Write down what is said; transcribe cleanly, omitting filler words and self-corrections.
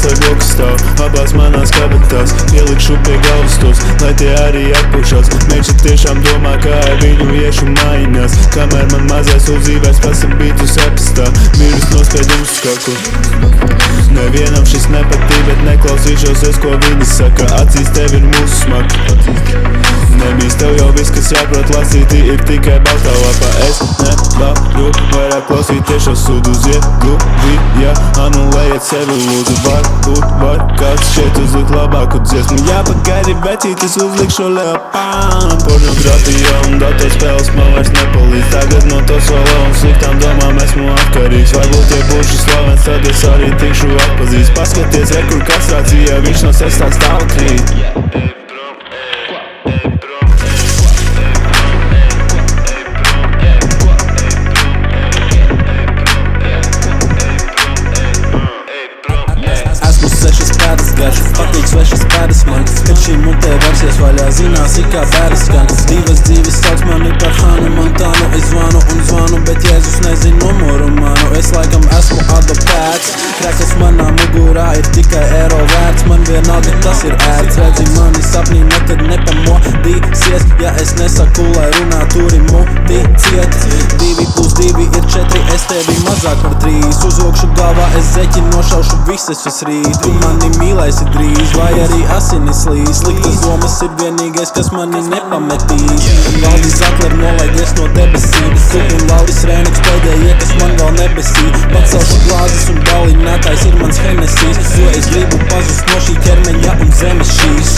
lai blokas stāv abās manās kabatās. Pielikšu pie galvas tos, lai tie arī atpūšās. Meikša tiešām domā, kā ar viņu iešu mājinās. Kamēr man mazais uzdzīvēs pasabītus apstā, vīrus nospēd uz skaku. Nevienam šis nepatīk, bet neklausīšos es, ko viņi saka. Acīs tev ir mūsu smaka. Nebīs tev jau viss, kas jāprot lasītī, ir tikai baltā lapā. Es nevaru vairāk klausīties šo sūdu zieduvi, ja anulējiet sevi lūdzu. Var kāds šeit uzlikt labāku dziesmu. Jāpagaidi vecītis uzlikt šo leopām. Pornografija un datorspēles man vairs nepalīdz. Tagad no to solo un sliktām domām esmu atkarīgs. Varbūt ja būšu slavens, tad es arī tikšu atpazīst. Paskaties, kur kastrācijā viņš no sestā stāva krīt. Esmu 6 pēdas garš, patīk svešas pēdas man. Kad šī mutē versies vaļā, zināsi, kā bēras skan. Divas dzīves sauc mani par Hanu Montanu. Es zvanu un zvanu, bet Jēzus nezin numuru manu. Es laikam esmu adoptēts, krekls manā mugurā ir tikai eiro vērts. Man vienalga tas ir ērts, redzi mani sapnī nekad nepamodīsies. Ja es nesaku, lai runā turi muti ciet. 2+2 ir 4, es tevi mazāk par 3. Uzvilkšu galvā, es zeķi nošaušu visas uz rīt. Tu mani mīlēsi drīz, vai arī asinis līs. Sliktas domas ir vienīgais, kas mani nepametīs. Valdis Zatler nolaidies no debesīm. Tu un Lauris Rēniks pēdējie, kas man vēl nebesī. Pacelšu glāzes un balinātājs ir mans Henesijs. Jo es gribu pazust no šī ķermeņa un zemes šīs.